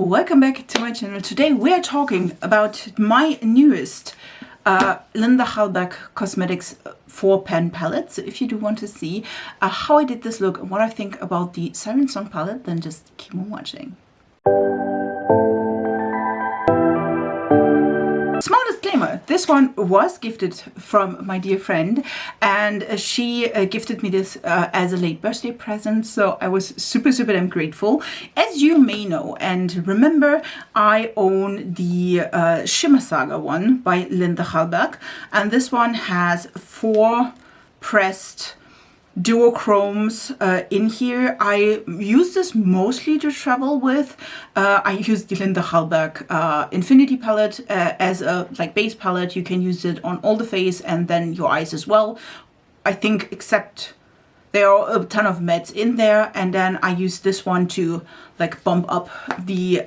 welcome back to my channel. Today we are talking about my newest Linda Hallback Cosmetics 4-pan palette. So if you do want to see how I did this look and what I think about the Siren Song palette, then just keep on watching. Small disclaimer, this one was gifted from my dear friend, and she gifted me this as a late birthday present, so I was super damn grateful. As you may know and remember, I own the Shimmer Saga one by Linda Hallback, and this one has 4 pressed duochromes in here. I use this mostly to travel with. I use the Linda Hallback Infinity palette as a base palette. You can use it on all the face and then your eyes as well. I think except there are a ton of mattes in there, and then I use this one to bump up the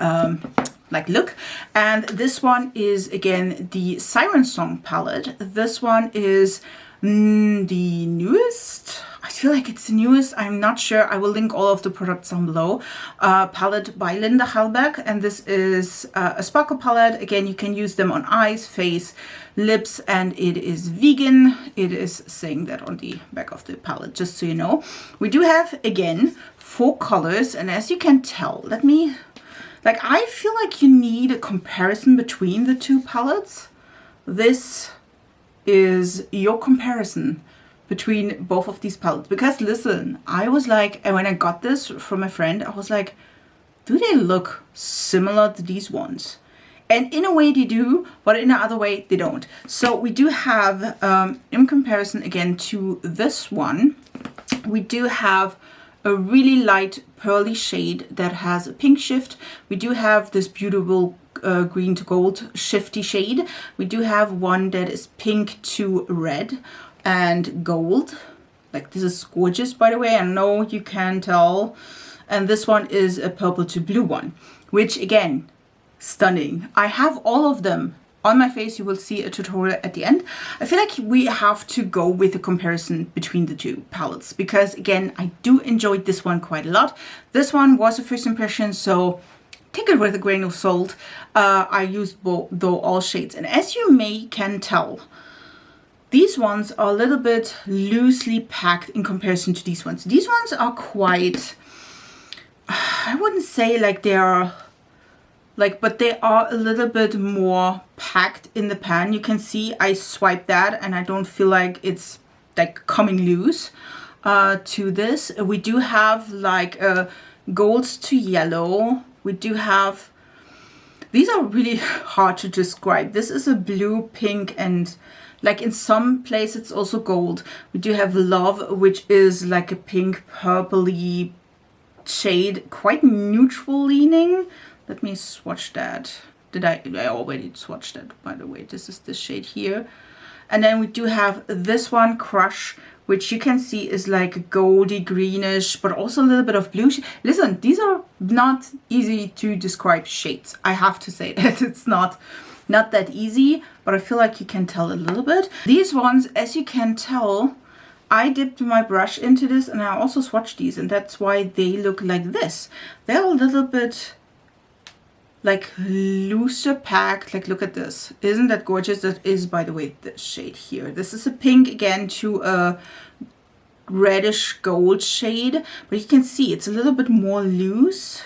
look. And this one is again the Siren Song palette. This one is the newest. I feel like it's the newest. I'm not sure. I will link all of the products down below. Palette by Linda Hallback, and this is a sparkle palette. Again, you can use them on eyes, face, lips, and it is vegan. It is saying that on the back of the palette, just so you know. We do have, again, 4 colors, and as you can tell, let me, I feel like you need a comparison between the 2 palettes. This is your comparison between both of these palettes, because listen, I was like, and when I got this from a friend, I was like, do they look similar to these ones? And in a way they do, but in another way they don't. So we do have, in comparison again to this one, we do have a really light pearly shade that has a pink shift. We do have this beautiful green to gold shifty shade. We do have one that is pink to red and gold. This is gorgeous, by the way. I know you can tell. And this one is a purple to blue one, which again, stunning. I have all of them on my face. You will see a tutorial at the end. I feel like we have to go with a comparison between the 2 palettes, because again, I do enjoy this one quite a lot. This one was a first impression, so take it with a grain of salt. I used both, though, all shades, and as you can tell, these ones are a little bit loosely packed in comparison to these ones. These ones are quite, I wouldn't say they are but they are a little bit more packed in the pan. You can see I swiped that and I don't feel like it's coming loose to this. We do have golds to yellow. We do have, these are really hard to describe. This is a blue, pink, and in some places it's also gold. We do have Love, which is a pink purpley shade, quite neutral leaning. Let me swatch that. I already swatched that, by the way. This is the shade here. And then we do have this one, Crush, which you can see is goldy greenish, but also a little bit of blue. Listen, these are not easy to describe shades. I have to say that it's not that easy, but I feel like you can tell a little bit. These ones, as you can tell, I dipped my brush into this and I also swatched these, and that's why they look like this. They're a little bit looser packed. Look at this. Isn't that gorgeous? That is, by the way, the shade here. This is a pink again to a reddish gold shade, but you can see it's a little bit more loose.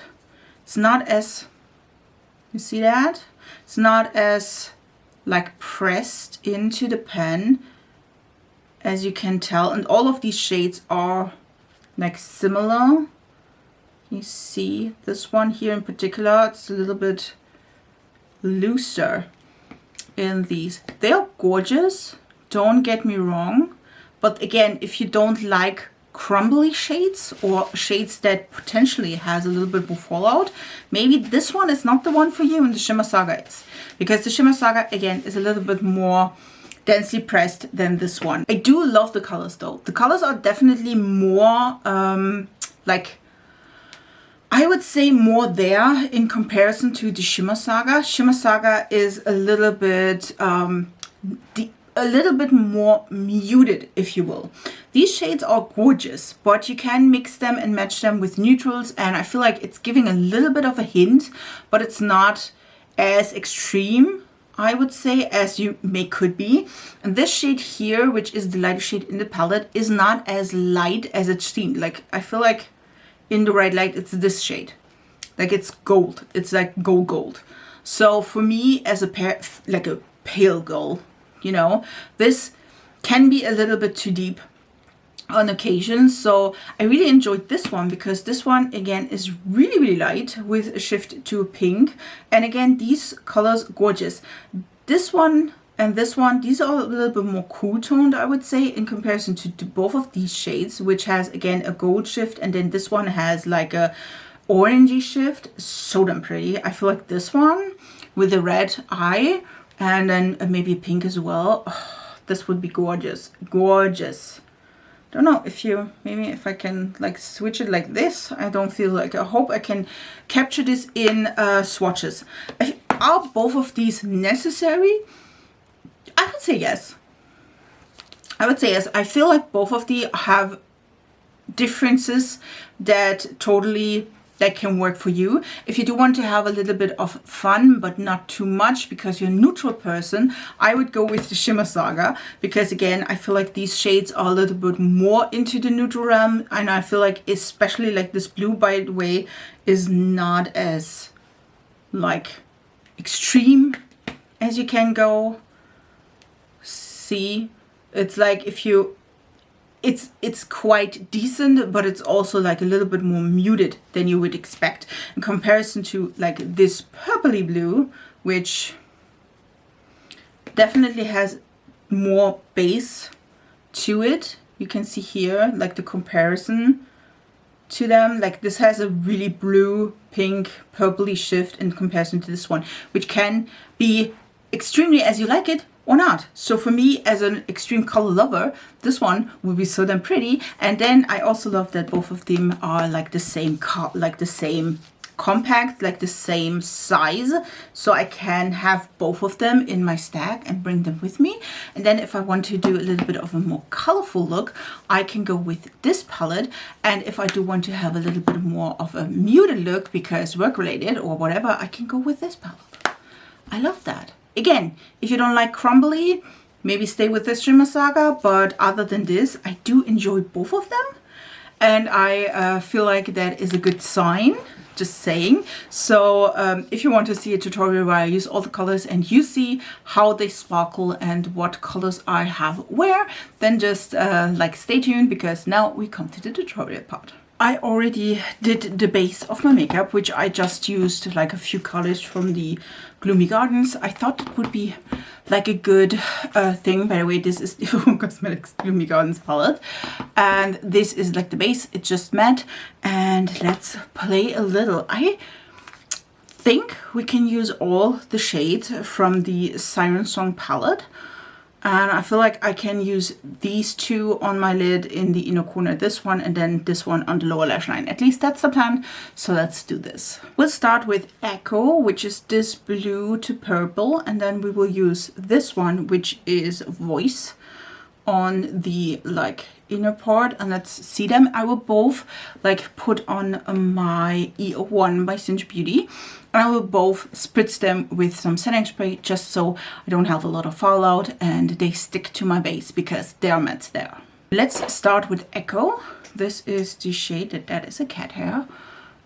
It's not as, you see that? It's not as pressed into the pen, as you can tell. And all of these shades are similar. You see this one here in particular, it's a little bit looser in these. They are gorgeous, don't get me wrong, but again, if you don't like crumbly shades or shades that potentially has a little bit more fallout, maybe this one is not the one for you, and the Shimmer Saga is, because the Shimmer Saga again is a little bit more densely pressed than this one. I do love the colors though. The colors are definitely more I would say more there in comparison to the Shimmer Saga. Shimmer Saga is a little bit more muted, if you will. These shades are gorgeous, but you can mix them and match them with neutrals, and I feel like it's giving a little bit of a hint, but it's not as extreme, I would say, as you could be. And this shade here, which is the lighter shade in the palette, is not as light as it seemed. Like, I feel like in the right light, it's this shade. Like, it's gold. It's like gold. So for me, as a pair, like a pale gold, you know, this can be a little bit too deep on occasion. So I really enjoyed this one because this one again is really light with a shift to pink, and again these colors gorgeous. This one and this one, these are a little bit more cool toned, I would say, in comparison to both of these shades, which has again a gold shift, and then this one has like a orangey shift. So damn pretty. I feel like this one with the red eye and then maybe pink as well, this would be gorgeous. Don't know if you, maybe if I can like switch it like this. I don't feel like, I hope I can capture this in swatches. Are both of these necessary? I would say yes. I feel like both of these have differences that totally that can work for you. If you do want to have a little bit of fun, but not too much because you're a neutral person, I would go with the Shimmer Saga, because again, I feel like these shades are a little bit more into the neutral realm, and I feel like especially like this blue, by the way, is not as like extreme as you can go. See, it's like if you it's quite decent, but it's also like a little bit more muted than you would expect in comparison to like this purpley blue, which definitely has more base to it. You can see here like the comparison to them. Like this has a really blue, pink, purpley shift in comparison to this one, which can be extremely as you like it or not. So for me, as an extreme color lover, this one will be so damn pretty. And then I also love that both of them are like the same compact, like the same size, so I can have both of them in my stack and bring them with me. And then if I want to do a little bit of a more colorful look, I can go with this palette. And if I do want to have a little bit more of a muted look because work related or whatever, I can go with this palette. I love that. Again, if you don't like crumbly, maybe stay with this Shimmer Saga, but other than this, I do enjoy both of them, and I feel like that is a good sign, just saying. So if you want to see a tutorial where I use all the colors and you see how they sparkle and what colors I have where, then just like stay tuned, because now we come to the tutorial part. I already did the base of my makeup, which I just used like a few colors from the Gloomy Gardens. I thought it would be like a good thing. By the way, this is the Cosmetics Gloomy Gardens palette, and this is like the base. It's just matte, and let's play a little. I think we can use all the shades from the Siren Song palette. And I feel like I can use these two on my lid in the inner corner, this one, and then this one on the lower lash line. At least that's the plan. So let's do this. We'll start with Echo, which is this blue to purple. And then we will use this one, which is Voice, on the like inner part. And let's see them. I will both like put on my E01 by Cinch Beauty. I will both spritz them with some setting spray just so I don't have a lot of fallout and they stick to my base because they're matte there. Let's start with Echo. This is the shade that is a cat hair.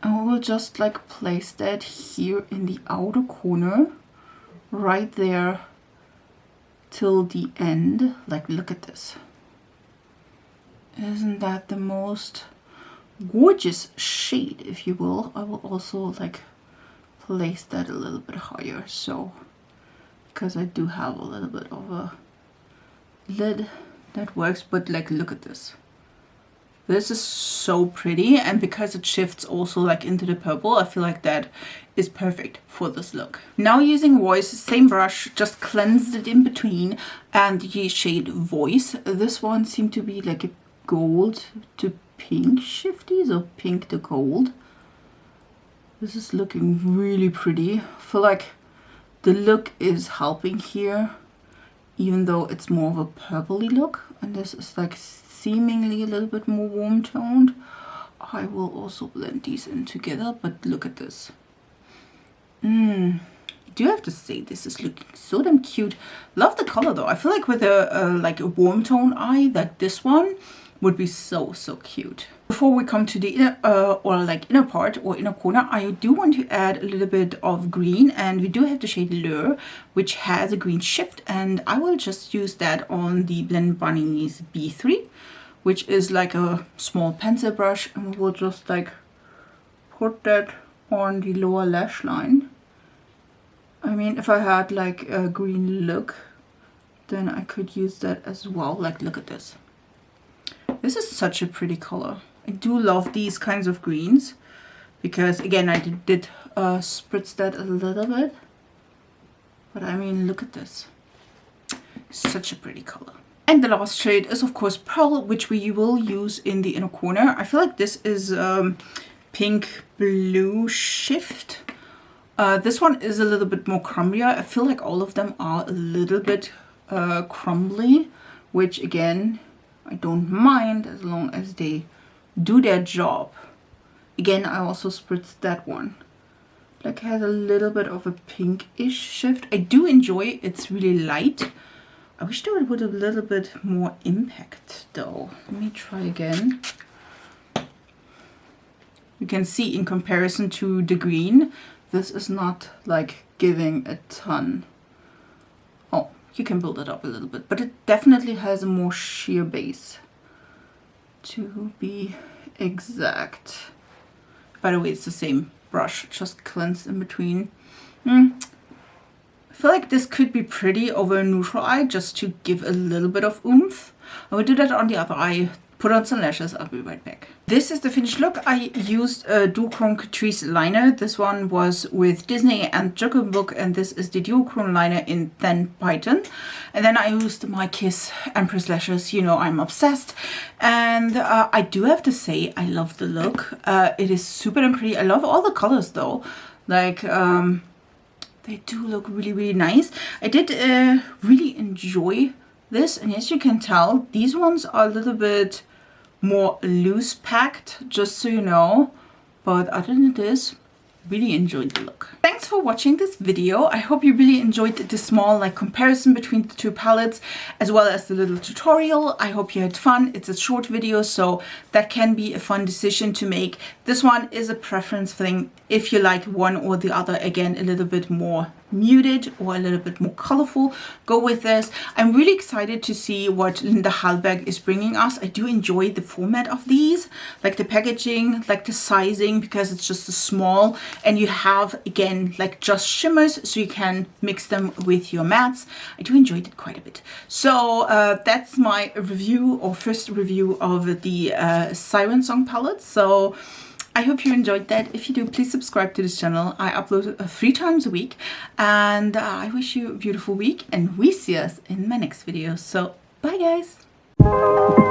And we will just like place that here in the outer corner, right there till the end. Like, look at this. Isn't that the most gorgeous shade, if you will? I will also like place that a little bit higher, so because I do have a little bit of a lid that works. But like, look at this. This is so pretty, and because it shifts also like into the purple, I feel like that is perfect for this look. Now using Voice, same brush, just cleansed it in between, and the shade Voice. This one seemed to be like a gold to pink shifty, so pink to gold. This is looking really pretty. I feel like the look is helping here, even though it's more of a purpley look. And this is like seemingly a little bit more warm toned. I will also blend these in together, but look at this. I do have to say, this is looking so damn cute. Love the color though. I feel like with like a warm tone eye, that this one would be so cute. Before we come to the inner inner part or inner corner, I do want to add a little bit of green, and we do have the shade Lure, which has a green shift, and I will just use that on the Blend Bunnies B3, which is like a small pencil brush, and we'll just like put that on the lower lash line. I mean, if I had like a green look, then I could use that as well. Like, look at this. This is such a pretty color. I do love these kinds of greens because, again, I did spritz that a little bit. But I mean, look at this. Such a pretty color. And the last shade is, of course, Pearl, which we will use in the inner corner. I feel like this is Pink Blue Shift. This one is a little bit more crumblier. I feel like all of them are a little bit crumbly, which, again, I don't mind as long as they do their job. Again, I also spritzed that one. Like, has a little bit of a pinkish shift. I do enjoy it. It's really light. I wish there would have a little bit more impact though. Let me try again. You can see in comparison to the green, this is not like giving a ton. Oh, you can build it up a little bit, but it definitely has a more sheer base, to be exact. By the way, it's the same brush, just cleansed in between. I feel like this could be pretty over a neutral eye, just to give a little bit of oomph. I will do that on the other eye. Put on some lashes. I'll be right back. This is the finished look. I used a Duochrome Catrice liner. This one was with Disney and Joker Book, and this is the Duochrome liner in Thin Python. And then I used my Kiss Empress lashes. You know, I'm obsessed. And I do have to say, I love the look. It is super and pretty. I love all the colors though. Like, they do look really nice. I did really enjoy this, and as you can tell, these ones are a little bit more loose packed, just so you know. But other than this, really enjoyed the look. Thanks for watching this video. I hope you really enjoyed the small like comparison between the two palettes, as well as the little tutorial. I hope you had fun. It's a short video, so that can be a fun decision to make. This one is a preference thing. If you like one or the other, again, a little bit more muted or a little bit more colorful, go with this. I'm really excited to see what Linda Hallberg is bringing us. I do enjoy the format of these, like the packaging, like the sizing, because it's just a small, and you have, again, like just shimmers, so you can mix them with your mattes. I do enjoy it quite a bit. So that's my review, or first review of the Siren Song palette. So I hope you enjoyed that. If you do, please subscribe to this channel. I upload 3 times a week, and I wish you a beautiful week, and we see us in my next video. So bye guys.